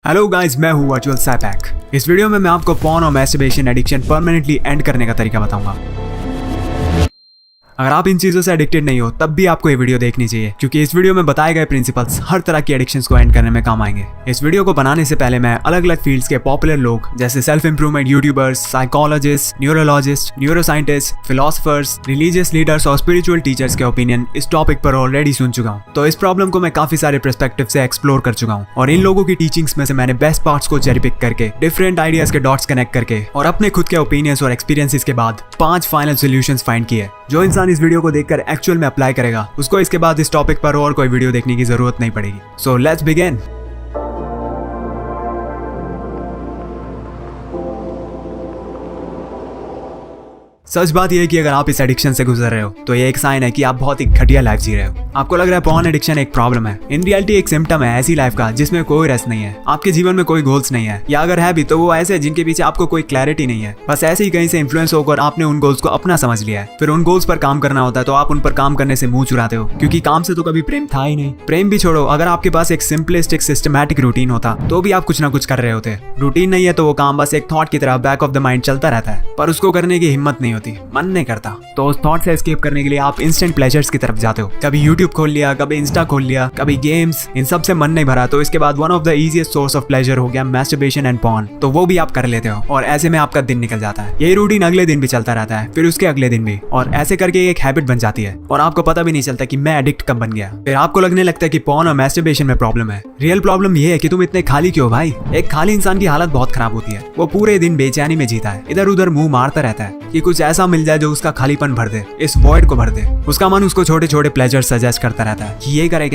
Hello guys, मैं हूँ virtual सैपैक। इस वीडियो में मैं आपको पॉर्न और मैस्टरबेशन एडिक्शन परमानेंटली एंड करने का तरीका बताऊंगा। अगर आप इन चीजों से एडिक्टेड नहीं हो तब भी आपको ये वीडियो देखनी चाहिए, क्योंकि इस वीडियो में बताए गए प्रिंसिपल्स हर तरह की एडिक्शंस को एंड करने में काम आएंगे। इस वीडियो को बनाने से पहले मैं अलग अलग फील्ड्स के पॉपुलर लोग जैसे self improvement YouTubers, psychologist, neurologist, neuroscientist, philosophers, religious leaders और स्पिरिचुअल टीचर्स के ओपिनियन इस टॉपिक पर ऑलरेडी सुन चुका हूँ। तो इस प्रॉब्लम को मैं काफी सारे पर्सपेक्टिव से एक्सप्लोर कर चुका हूँ और इन लोगों की टीचिंग्स में से मैंने बेस्ट पार्ट्स को चेरी पिक करके डिफरेंट आइडियाज के डॉट्स कनेक्ट करके और अपने खुद के ओपिनियंस और एक्सपीरियंसेस के बाद 5 फाइनल सॉल्यूशंस फाइंड किए। जो इंसान इस वीडियो को देखकर एक्चुअल में अप्लाई करेगा उसको इसके बाद इस टॉपिक पर और कोई वीडियो देखने की जरूरत नहीं पड़ेगी। So let's begin. सच बात यह है कि अगर आप इस एडिक्शन से गुजर रहे हो तो ये एक साइन है कि आप बहुत ही घटिया लाइफ जी रहे हो। आपको लग रहा है पॉर्न एडिक्शन एक प्रॉब्लम है। इन रियलिटी एक सिम्टम है ऐसी लाइफ का जिसमें कोई रेस्ट नहीं है, आपके जीवन में कोई गोल्स नहीं है, या अगर है भी तो वो ऐसे है जिनके पीछे आपको कोई क्लैरिटी नहीं है। बस ऐसे ही कहीं से इन्फ्लुएंस होकर आपने उन गोल्स को अपना समझ लिया है। फिर उन गोल्स पर काम करना होता है तो आप उन पर काम करने से मुंह चुराते हो, क्योंकि काम से तो कभी प्रेम था ही नहीं। प्रेम भी छोड़ो, अगर आपके पास एक सिंपलिस्टिक सिस्टमैटिक रूटीन होता तो भी आप कुछ ना कुछ कर रहे होते। रूटीन नहीं है तो वो काम बस एक थॉट की तरह बैक ऑफ द माइंड चलता रहता है, पर उसको करने की हिम्मत नहीं होती, मन नहीं करता। तो उस थॉट से एस्केप करने के लिए आप इंस्टेंट प्लेजर्स की तरफ जाते हो। कभी YouTube खोल लिया, कभी इंस्टा खोल लिया, कभी गेम्स, इन सब से मन नहीं भरा तो इसके बाद one of the easiest source of pleasure हो गया मैस्टरबेशन एंड पॉर्न। तो वो भी आप कर लेते हो और ऐसे में आपका दिन निकल जाता है। यही रूटीन अगले दिन भी चलता रहता है, फिर उसके अगले दिन भी, और ऐसे करके एक हैबिट बन जाती है और आपको पता भी नहीं चलता कि मैं एडिक्ट कब बन गया। फिर आपको लगने लगता है कि पॉर्न और मैस्टरबेशन में प्रॉब्लम है। रियल प्रॉब्लम ये है कि तुम इतने खाली क्यों भाई। एक खाली इंसान की हालत बहुत खराब होती है। वो पूरे दिन बेचैनी में जीता है, इधर उधर मुंह मारता रहता है कि कुछ ऐसा मिल जाए जो उसका खालीपन भर दे, इस वॉइड को भर दे। उसका मन उसको छोटे छोटे प्लेजर सजेस्ट करता रहता है कि ये करे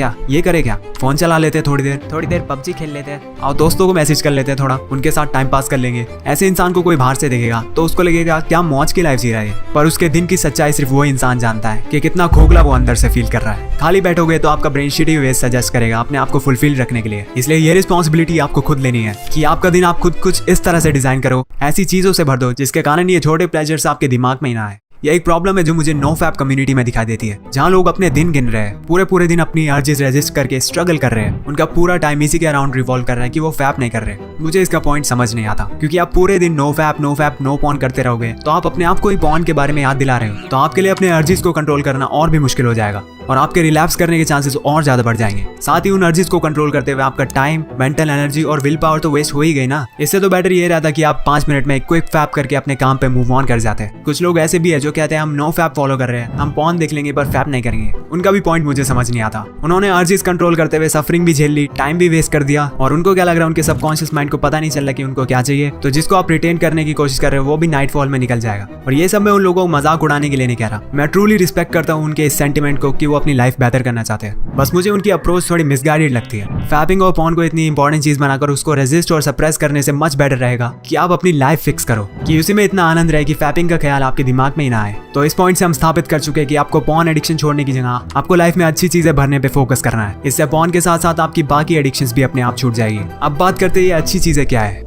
क्या, फोन चला लेते हैं थोड़ी देर पबजी खेल लेते हैं और दोस्तों को मैसेज कर लेते हैं, थोड़ा उनके साथ टाइम पास कर लेंगे। ऐसे इंसान को कोई बाहर से देखेगा तो उसको लगेगा क्या मौज की लाइफ जी रहा है, पर उसके दिन की सच्चाई सिर्फ वो इंसान जानता है कि कितना खोखला वो अंदर से फील कर रहा है। खाली बैठोगे तो आपका ब्रेन शिटी वेज सजेस्ट करेगा अपने आप को फुलफिल रखने के लिए। इसलिए ये रिस्पॉन्सिबिलिटी आपको खुद लेनी है कि आपका दिन आप खुद कुछ इस तरह से डिजाइन करो, ऐसी चीजों से भर दो जिसके कारण ये छोटे प्लेजर्स आपके दिमाग में ही ना आए। यह एक प्रॉब्लम है जो मुझे नो फैप कम्युनिटी में दिखाई देती है, जहाँ लोग अपने दिन गिन रहे हैं, पूरे दिन अपनी अर्जेस रेजिस्ट करके स्ट्रगल कर रहे हैं। उनका पूरा टाइम इसी के अराउंड रिवॉल्व कर रहा है कि वो फैप नहीं कर रहे। मुझे इसका पॉइंट समझ नहीं आता, क्योंकि आप पूरे दिन नो फैप नो पॉर्न करते रहोगे तो आप अपने आप को ही पॉर्न के बारे में याद दिला रहे हो। तो आपके लिए अपने अर्जेस को कंट्रोल करना और भी मुश्किल हो जाएगा और आपके रिलैप्स करने के चांसेस और ज्यादा बढ़ जाएंगे। साथ ही उन अर्जेस को कंट्रोल करते हुए आपका टाइम, मेंटल एनर्जी और विल पावर तो वेस्ट हो ही गई ना। इससे तो बेटर ये रहता कि आप 5 मिनट में एक क्विक फैप करके अपने काम पे मूव ऑन कर जाते हैं। कुछ लोग ऐसे भी है जो कहते हैं हम नो फैप फॉलो कर रहे हैं, हम पॉर्न देख लेंगे पर फैप नहीं करेंगे। उनका भी पॉइंट मुझे समझ नहीं आता। उन्होंने अर्जेस कंट्रोल करते हुए सफरिंग भी झेल ली, टाइम भी वेस्ट कर दिया, और उनको क्या लग रहा है उनके सबकॉन्शियस माइंड को पता नहीं चल रहा कि उनको क्या चाहिए। तो जिसको आप रिटेन करने की कोशिश कर रहे हो वो भी नाइट फॉल में निकल जाएगा। और ये सब मैं उन लोगों को मजाक उड़ाने के लिए नहीं कह रहा। मैं ट्रूली रिस्पेक्ट करता हूँ उनके इस सेंटिमेंट को कि वो अपनी लाइफ बेहतर करना चाहते हैं। बस मुझे उनकी अप्रोच थोड़ी मिसगाइडेड लगती है। फैपिंग और पॉर्न को इतनी इंपॉर्टेंट चीज बनाकर उसको रेजिस्ट और सप्रेस करने से मच बेटर रहेगा कि आप अपनी लाइफ फिक्स करो, कि उसी में इतना आनंद रहे कि फैपिंग का ख्याल आपके दिमाग में ही ना आए। तो इस पॉइंट से हम स्थापित कर चुके हैं कि आपको पॉर्न एडिक्शन छोड़ने की जगह आपको लाइफ में अच्छी चीजें भरने पे फोकस करना है। इससे पॉर्न के साथ साथ आपकी बाकी एडिक्शंस भी अपने आप छूट जाएगी। अब बात करते हैं ये अच्छी चीजें क्या है।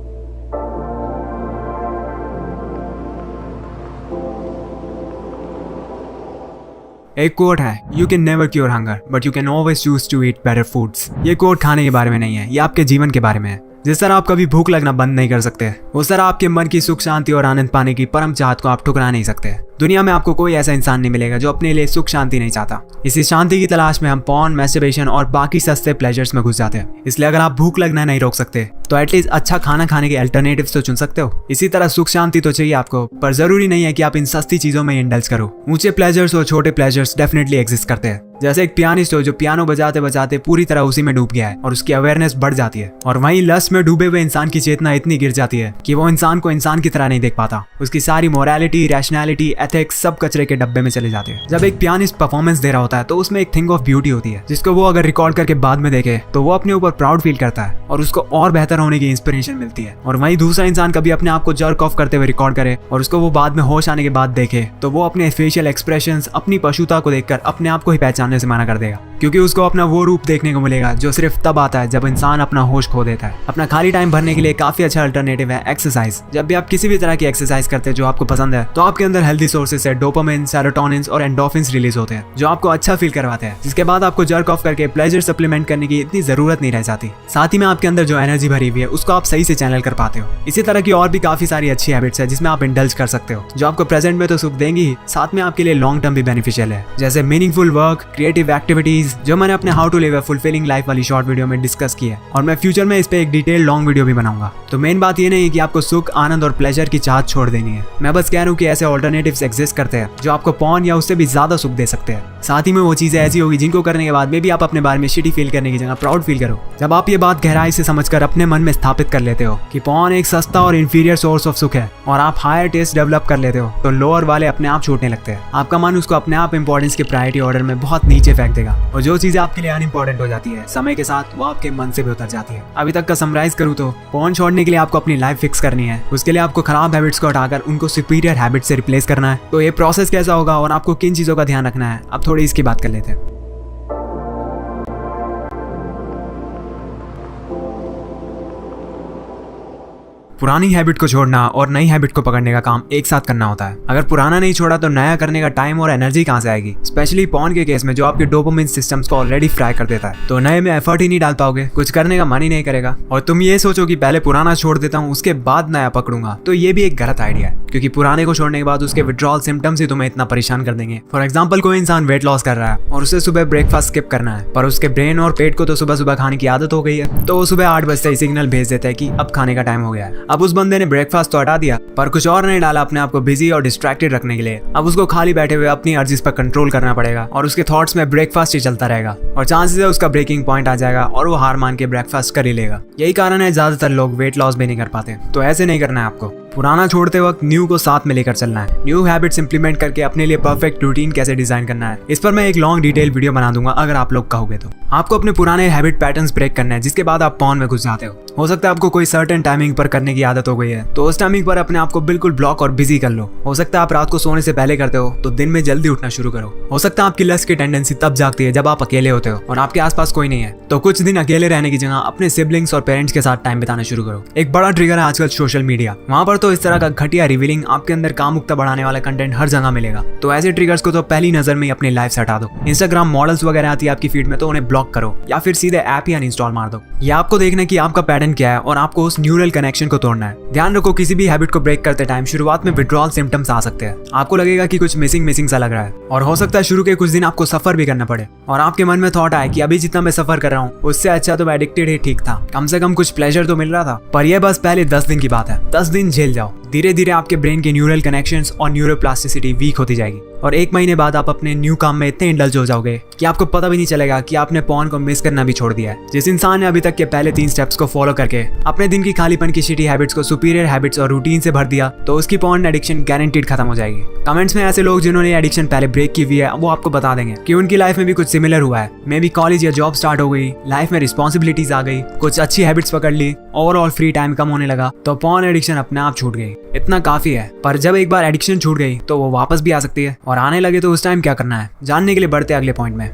एक कोट है, you can never cure hunger but you can always choose to eat better foods. ये कोट खाने के बारे में नहीं है, ये आपके जीवन के बारे में है। जिस तरह आप कभी भूख लगना बंद नहीं कर सकते, उस तरह आपके मन की सुख शांति और आनंद पाने की परम चाहत को आप ठुकरा नहीं सकते। दुनिया में आपको कोई ऐसा इंसान नहीं मिलेगा जो अपने लिए सुख शांति नहीं चाहता। इसी शांति की तलाश में हम पॉर्न, मैस्टरबेशन और बाकी सस्ते प्लेजर्स में घुस जाते हैं। इसलिए अगर आप भूख लगना नहीं रोक सकते तो एटलीस्ट अच्छा खाना खाने के अल्टरनेटिव्स तो चुन सकते हो। इसी तरह सुख शांति तो चाहिए आपको, पर जरूरी नहीं है कि आप इन सस्ती चीजों में इंडल्ज करो। ऊंचे प्लेजर्स और छोटे प्लेजर्स डेफिनेटली एग्जिस्ट करते हैं। जैसे एक पियानिस्ट हो जो पियानो बजाते बजाते पूरी तरह उसी में डूब गया है और उसकी अवेयरनेस बढ़ जाती है, और वहीं लस्ट में डूबे हुए इंसान की चेतना इतनी गिर जाती है कि वो इंसान को इंसान की तरह नहीं देख पाता। उसकी सारी मोरालिटी, रैशनैलिटी, एथिक्स सब कचरे के डब्बे में चले जाते हैं। जब एक पियानिस्ट परफॉर्मेंस दे रहा होता है तो उसमें एक थिंग ऑफ ब्यूटी होती है जिसको वो अगर रिकॉर्ड करके बाद में देखे तो वो अपने ऊपर प्राउड फील करता है और उसको और बेहतर होने की इंस्पिरेशन मिलती है। और वहीं दूसरा इंसान कभी अपने आप को जर्क ऑफ करते हुए रिकॉर्ड करे और उसको वो बाद में होश आने के बाद देखे तो वो अपने फेशियल एक्सप्रेशंस, अपनी पशुता को देखकर अपने आप को ही पहचानने से मना कर देगा, क्योंकि उसको अपना वो रूप देखने को मिलेगा जो सिर्फ तब आता है जब इंसान अपना होश खो देता है। अपना खाली टाइम भरने के लिए काफी अच्छा अल्टरनेटिव है एक्सरसाइज। जब भी आप किसी भी तरह की एक्सरसाइज करते हैं जो आपको पसंद है तो आपके अंदर हेल्दी सोर्सेज से डोपामिन, सेरोटोनिन और एंडोर्फिन्स रिलीज होते हैं जो आपको अच्छा फील करवाते हैं, जिसके बाद आपको जर्क ऑफ करके प्लेजर सप्लीमेंट करने की इतनी जरूरत नहीं रह जाती। साथ ही में आपके अंदर जो एनर्जी भरी करी हुई है उसको आप सही से चैनल कर पाते हो। इसी तरह की और भी काफी सारी अच्छी हैबिट्स है जिसमें आप इंडल्ज कर सकते हो, जो आपको प्रेजेंट में तो सुख देंगी ही, साथ में आपके लिए लॉन्ग टर्म भी बेनिफिशियल है, जैसे मीनिंगफुल वर्क, क्रिएटिव एक्टिविटीज, जो मैंने अपने how to live a fulfilling life वाली शॉर्ट वीडियो में डिस्कस की है, और मैं फ्यूचर में इस पे एक डिटेल लॉन्ग वीडियो भी बनाऊंगा। तो मेन बात ये नहीं कि आपको सुख, आनंद और प्लेजर की चाहत छोड़ देनी है, मैं बस कह रहा हूँ कि ऐसे ऑल्टरनेटिव्स एग्जिस्ट करते हैं जो आपको पॉर्न या उससे भी ज्यादा सुख दे सकते हैं। साथ ही में वो चीजें ऐसी होगी जिनको करने के बाद में भी आप अपने बारे में शिटी फील करने की जगह प्राउड फील करो। जब आप ये बात गहराई से समझकर अपने मन में स्थापित कर लेते हो कि पॉर्न एक सस्ता और इंफीरियर सोर्स ऑफ सुख है और आप हायर टेस्ट डेवलप कर लेते हो, तो लोअर वाले अपने आप छूटने लगते हैं। आपका मन उसको अपने आप इंपॉर्टेंस के प्रायोरिटी ऑर्डर में बहुत नीचे फेंक देगा, और जो चीजें आपके लिए अनइम्पोर्टेंट हो जाती है समय के साथ वो आपके मन से भी उतर जाती है। अभी तक का समराइज करूँ तो पॉर्न छोड़ने के लिए आपको अपनी लाइफ फिक्स करनी है, उसके लिए आपको खराब हैबिट्स को हटाकर उनको सुपीरियर हैबिट्स से रिप्लेस करना है। तो ये प्रोसेस कैसा होगा और आपको किन चीजों का ध्यान रखना है, अब थोड़ी इसकी बात कर लेते हैं। पुरानी हैबिट को छोड़ना और नई हैबिट को पकड़ने का काम एक साथ करना होता है। अगर पुराना नहीं छोड़ा तो नया करने का टाइम और एनर्जी कहाँ से आएगी, स्पेशली पॉर्न के केस में जो आपके डोपामिन सिस्टम्स को ऑलरेडी फ्राई कर देता है। तो नए में एफर्ट ही नहीं डाल पाओगे, कुछ करने का मन ही नहीं करेगा, और तुम ये सोचो कि पहले पुराना छोड़ देता हूँ उसके बाद नया पकड़ूंगा, तो ये भी एक गलत आइडिया है, क्योंकि पुराने को छोड़ने के बाद उसके विड्रॉल सिम्टम्स ही तुम्हें इतना परेशान कर देंगे। फॉर एग्जाम्पल, कोई इंसान वेट लॉस कर रहा है और उसे सुबह ब्रेकफास्ट स्किप करना है, पर उसके ब्रेन और पेट को तो सुबह सुबह खाने की आदत हो गई है, तो वो सुबह 8 बजे से सिग्नल भेज देता है कि अब खाने का टाइम हो गया है। अब उस बंदे ने ब्रेकफास्ट तो हटा दिया पर कुछ और नहीं डाला अपने आप को बिजी और डिस्ट्रैक्टेड रखने के लिए। अब उसको खाली बैठे हुए अपनी अर्जीज पर कंट्रोल करना पड़ेगा और उसके थॉट्स में ब्रेकफास्ट ही चलता रहेगा, और चांसेस है उसका ब्रेकिंग पॉइंट आ जाएगा और वो हार मान के ब्रेकफास्ट कर ही लेगा। यही कारण है ज्यादातर लोग वेट लॉस भी नहीं कर पाते। तो ऐसे नहीं करना है आपको, पुराना छोड़ते वक्त न्यू को साथ में लेकर चलना है। न्यू हैबिट्स इंप्लीमेंट करके अपने लिए परफेक्ट रूटीन कैसे डिजाइन करना है, इस पर मैं एक लॉन्ग डिटेल वीडियो बना दूंगा अगर आप लोग कहोगे तो। आपको अपने पुराने हैबिट पैटर्न्स ब्रेक करना है, जिसके बाद आप पॉर्न में घुस जाते हो सकता है आपको कोई सर्टेन टाइमिंग पर करने की आदत हो गई है, तो उस टाइमिंग पर अपने आप को बिल्कुल ब्लॉक और बिजी कर लो। हो सकता है आप रात को सोने से पहले करते हो तो दिन में जल्दी उठना शुरू करो। हो सकता है आपकी लस्ट की टेंडेंसी तब जागती है जब आप अकेले होते हो और आपके आसपास कोई नहीं है, तो कुछ दिन अकेले रहने की जगह अपने सिबलिंग्स और पेरेंट्स के साथ टाइम बिताना शुरू करो। एक बड़ा ट्रिगर है आजकल सोशल मीडिया, वहां पर तो इस तरह का घटिया रिवीलिंग आपके अंदर कामुकता बढ़ाने वाला कंटेंट हर जगह मिलेगा, तो ऐसे ट्रिगर्स को तो पहली नजर में ही अपनी लाइफ से हटा दो। इंस्टाग्राम मॉडल्स वगैरह आती है आपकी फीड में तो उन्हें ब्लॉक करो या फिर सीधे ऐप ही अनइंस्टॉल मार दो। ये आपको देखना कि आपका पैटर्न क्या है और आपको उस न्यूरल कनेक्शन को तोड़ना है। ध्यान रखो, किसी भी हैबिट को ब्रेक करते टाइम शुरुआत में विड्रॉल सिम्टम्स आ सकते हैं। आपको लगेगा कि कुछ मिसिंग सा लग रहा है, और हो सकता है शुरू के कुछ दिन आपको सफर भी करना पड़े और आपके मन में थॉट आए कि अभी जितना मैं सफर कर रहा हूँ उससे अच्छा तो मैं एडिक्टेड ही ठीक था, कम से कम कुछ प्लेजर तो मिल रहा था। पर यह बस पहले 10 दिन की बात है, 10 दिन झेल जाओ। धीरे धीरे आपके ब्रेन के न्यूरल कनेक्शंस और न्यूरोप्लास्टिसिटी वीक होती जाएगी और 1 महीने बाद आप अपने न्यू काम में इतने इंडल्ज हो जाओगे कि आपको पता भी नहीं चलेगा कि आपने पॉर्न को मिस करना भी छोड़ दिया है। जिस इंसान ने अभी तक के पहले 3 स्टेप्स को फॉलो करके अपने दिन की खालीपन की शिटी हैबिट्स को सुपीरियर हैबिट्स और रूटीन से भर दिया, तो उसकी पॉर्न एडिक्शन गारंटीड खत्म हो जाएगी। कमेंट्स में ऐसे लोग जिन्होंने एडिक्शन पहले ब्रेक की हुई है वो आपको बता देंगे कि उनकी लाइफ में भी कुछ सिमिलर हुआ है। मे बी कॉलेज या जॉब स्टार्ट हो गई, लाइफ में रिस्पॉन्सिबिलिटीज आ गई, कुछ अच्छी हैबिट्स पकड़ ली, ओवरऑल फ्री टाइम कम होने लगा, तो पॉर्न एडिक्शन अपने आप छूट गई। इतना काफी है, पर जब एक बार एडिक्शन छूट गई तो वो वापस भी आ सकती है, और आने लगे तो उस टाइम क्या करना है जानने के लिए बढ़ते अगले पॉइंट में।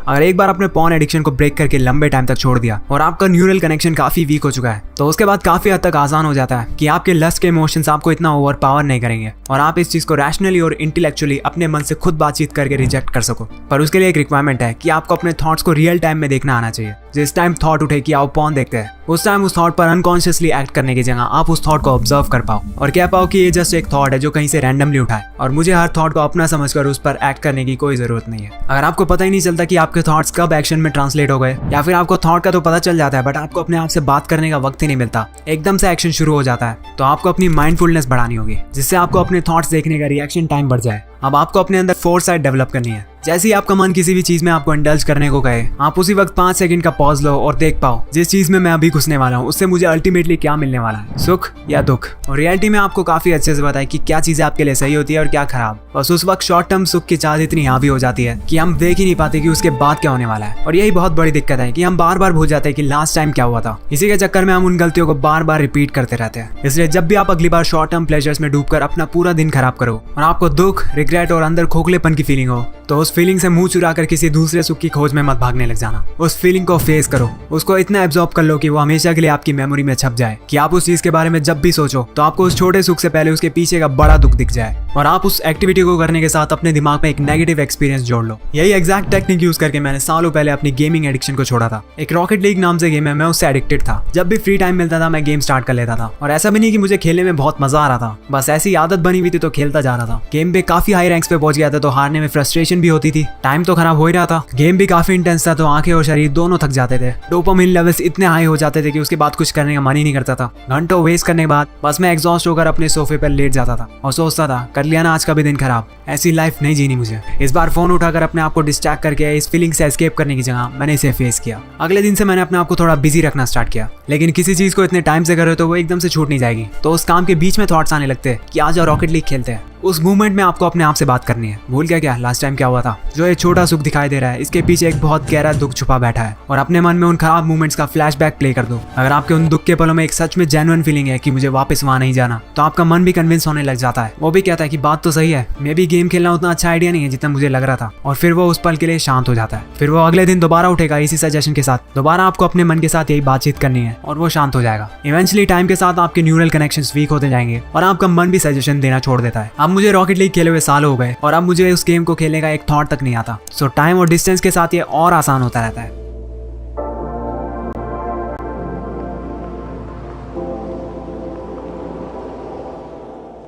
अगर एक बार आपने पॉर्न एडिक्शन को ब्रेक करके लंबे टाइम तक छोड़ दिया और आपका न्यूरल कनेक्शन काफी वीक हो चुका है, तो उसके बाद काफी हद तक आसान हो जाता है कि आपके लस्ट के इमोशंस आपको इतना ओवर पावर नहीं करेंगे और आप इस चीज को रैशनली और इंटेलेक्चुअली अपने मन से खुद बातचीत करके रिजेक्ट कर सको। पर उसके लिए एक रिक्वायरमेंट है कि आपको अपने थॉट्स को रियल टाइम में देखना आना चाहिए। जिस टाइम थॉट उठे कि आप पॉर्न देखते हैं, उस टाइम उस थॉट पर अनकॉन्शियसली एक्ट करने की जगह आप उस थॉट को ऑब्जर्व कर पाओ और कह पाओ कि ये जस्ट एक थॉट है जो कहीं से रैंडमली उठा है और मुझे हर थॉट को अपना समझकर उस पर एक्ट करने की कोई जरूरत नहीं है। अगर आपको पता ही नहीं चलता कि आपके थॉट्स कब एक्शन में ट्रांसलेट हो गए, या फिर आपको थॉट का तो पता चल जाता है बट आपको अपने आप से बात करने का वक्त ही नहीं मिलता, एकदम से एक्शन शुरू हो जाता है, तो आपको अपनी माइंडफुलनेस बढ़ानी होगी जिससे आपको अपने थॉट्स देखने का रिएक्शन टाइम बढ़ जाए। अब आपको अपने अंदर फोरसाइट डेवलप करनी है। जैसे ही आपका मन किसी भी चीज में आपको इंडल्ज करने को कहे, आप उसी वक्त 5 सेकंड का पॉज लो और देख पाओ जिस चीज में मैं अभी घुसने वाला हूँ उससे मुझे अल्टीमेटली क्या मिलने वाला है, सुख या दुख। और रियलिटी में आपको काफी अच्छे से पता है कि क्या चीजें आपके लिए सही होती है और क्या खराब। बस उस वक्त शॉर्ट टर्म सुख की चाहत इतनी हावी हो जाती है कि हम देख ही नहीं पाते कि उसके बाद क्या होने वाला है। और यही बहुत बड़ी दिक्कत है कि हम बार बार भूल जाते हैं कि लास्ट टाइम क्या हुआ था। इसी के चक्कर में हम उन गलतियों को बार बार रिपीट करते रहते हैं। इसलिए जब भी आप अगली बार शॉर्ट टर्म प्लेजर्स में डूबकर अपना पूरा दिन खराब करो और आपको दुख, रिग्रेट और अंदर खोखलेपन की फीलिंग हो, तो उस उस फीलिंग से मुंह चुरा कर किसी दूसरे सुख की खोज में मत भागने लग जाना। उस फीलिंग को फेस करो, उसको इतना एब्जॉर्ब कर लो कि वो हमेशा के लिए आपकी मेमोरी में छप जाए, कि आप उस चीज के बारे में जब भी सोचो तो आपको उस छोटे सुख से पहले उसके पीछे का बड़ा दुख दिख जाए, और आप उस एक्टिविटी को करने के साथ अपने दिमाग में एक नेगेटिव एक्सपीरियंस जोड़ लो। यही एग्जैक्ट टेक्निक यूज करके मैंने सालों पहले अपनी गेमिंग एडिक्शन को छोड़ा था। एक रॉकेट लीग नाम से गेम है, मैं उससे एडिक्टेड था। जब भी फ्री टाइम मिलता था मैं गेम स्टार्ट कर लेता था, और ऐसा भी नहीं कि मुझे खेलने में बहुत मजा आ रहा था, बस ऐसी आदत बनी हुई थी तो खेलता जा रहा था। गेम पे काफी हाई रैंक्स पे पहुंच गया था तो हारने में फ्रस्ट्रेशन भी होती थी, टाइम तो खराब हो ही रहा था, गेम भी काफी इंटेंस था तो आंखें और शरीर दोनों थक जाते थे। डोपामिन लेवल्स इतने हाई हो जाते थे कि उसके बाद कुछ करने का मन ही नहीं करता था। घंटों वेस्ट करने के बाद बस मैं एग्जॉस्ट होकर अपने सोफे पर लेट जाता था और सोचता था कर लिया ना आज का भी दिन खराब, ऐसी लाइफ नहीं जीनी मुझे। इस बार फोन उठाकर अपने आप को डिस्ट्रैक्ट करके इस फीलिंग से एस्केप करने की जगह मैंने इसे फेस किया। अगले दिन से मैंने अपने आप को थोड़ा बिजी रखना स्टार्ट किया, लेकिन किसी चीज को इतने टाइम से करो तो वो एकदम से छूट नहीं जाएगी। तो उस काम के बीच में थॉट्स आने लगते हैं कि आज रॉकेट लीग खेलते हैं। उस मूवमेंट में आपको अपने आप से बात करनी है, भूल गया क्या लास्ट टाइम क्या हुआ था? जो एक छोटा सुख दिखाई दे रहा है इसके पीछे एक बहुत गहरा दुख छुपा बैठा है, और अपने मन में उन खराब मोमेंट्स का फ्लैशबैक प्ले कर दो। अगर आपके उन दुख के पलों में एक सच में जेन्युइन फीलिंग है कि मुझे वापस वहां नहीं जाना, तो आपका मन भी कन्विंस होने लग जाता है। वो भी कहता है कि बात तो सही है, मे भी गेम खेलना उतना अच्छा आइडिया नहीं है जितना मुझे लग रहा था, और फिर वो उस पल के लिए शांत हो जाता है। फिर वो अगले दिन दोबारा उठेगा इसी सजेशन के साथ, दोबारा आपको अपने मन के साथ यही बातचीत करनी है और वो शांत हो जाएगा। इवेंचुअली टाइम के साथ आपके न्यूरल कनेक्शंस वीक होते जाएंगे और आपका मन भी सजेशन देना छोड़ देता है। अब मुझे रॉकेट लीग खेले हुए साल हो गए और अब मुझे उस गेम को खेलने का एक थॉट तक नहीं आता। सो टाइम और डिस्टेंस के साथ ये और आसान होता रहता है।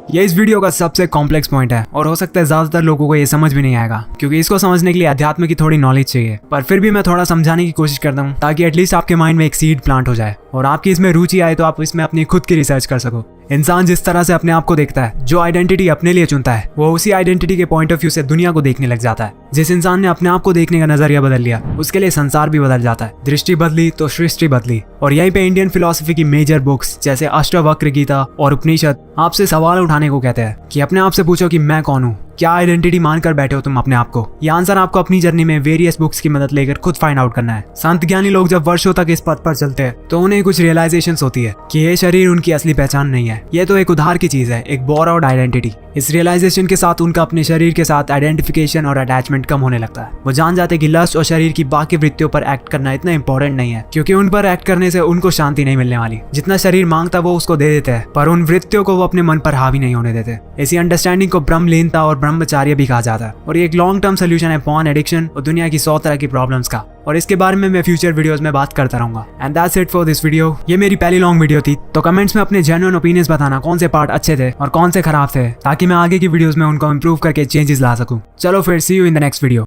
ये इस वीडियो का सबसे कॉम्प्लेक्स पॉइंट है और हो सकता है ज्यादातर लोगों को ये समझ भी नहीं आएगा, क्योंकि इसको समझने के लिए अध्यात्म की थोड़ी नॉलेज चाहिए। पर फिर भी मैं थोड़ा समझाने की कोशिश करता हूँ ताकि एटलीस्ट आपके माइंड में एक सीड प्लांट हो जाए और आपकी इसमें रुचि आए तो आप इसमें अपनी खुद की रिसर्च कर सको। इंसान जिस तरह से अपने आप को देखता है, जो आइडेंटिटी अपने लिए चुनता है, वो उसी आइडेंटिटी के पॉइंट ऑफ व्यू से दुनिया को देखने लग जाता है। जिस इंसान ने अपने आप को देखने का नजरिया बदल लिया, उसके लिए संसार भी बदल जाता है। दृष्टि बदली तो सृष्टि बदली। और यहीं पे इंडियन फिलोसफी की मेजर बुक्स जैसे अष्टावक्र गीता और उपनिषद आपसे सवाल उठाने को कहते हैं कि अपने आप से पूछो कि मैं कौन हूँ, क्या आइडेंटिटी मानकर बैठे हो तुम अपने आप को? ये आंसर आपको अपनी जर्नी में वेरियस बुक्स की मदद लेकर खुद फाइंड आउट करना है। संत ज्ञानी लोग जब वर्षों तक इस पथ पर चलते हैं तो उन्हें कुछ रियलाइजेशंस होती है कि ये शरीर उनकी असली पहचान नहीं है, ये तो एक उधार की चीज है, एक बोरोड आइडेंटिटी। इस रियलाइजेशन के साथ उनका अपने शरीर के साथ आइडेंटिफिकेशन और अटैचमेंट कम होने लगता है। वो जान जाते कि लस्ट और शरीर की बाकी वृत्तियों पर एक्ट करना इतना इंपॉर्टेंट नहीं है, क्योंकि उन पर एक्ट करने से उनको शांति नहीं मिलने वाली। जितना शरीर मांगता वो उसको दे देते हैं, पर उन वृत्तियों को वो अपने मन पर हावी नहीं होने देते। इसी अंडरस्टैंडिंग को ब्रह्मलीनता और ब्रह्मचार्य भी कहा जाता है, और ये एक लॉन्ग टर्म सोल्यूशन है पॉर्न एडिक्शन और दुनिया की 100 तरह की प्रॉब्लम्स का। और इसके बारे में मैं फ्यूचर वीडियोस में बात करता रहूंगा। And that's it for this video. ये मेरी पहली लॉन्ग वीडियो थी, तो कमेंट्स में अपने जेन्युइन ओपिनियंस बताना कौन से पार्ट अच्छे थे और कौन से खराब थे, ताकि मैं आगे की वीडियोस में उनको इंप्रूव करके चेंजेस ला सकूं। चलो फिर see you in the next video.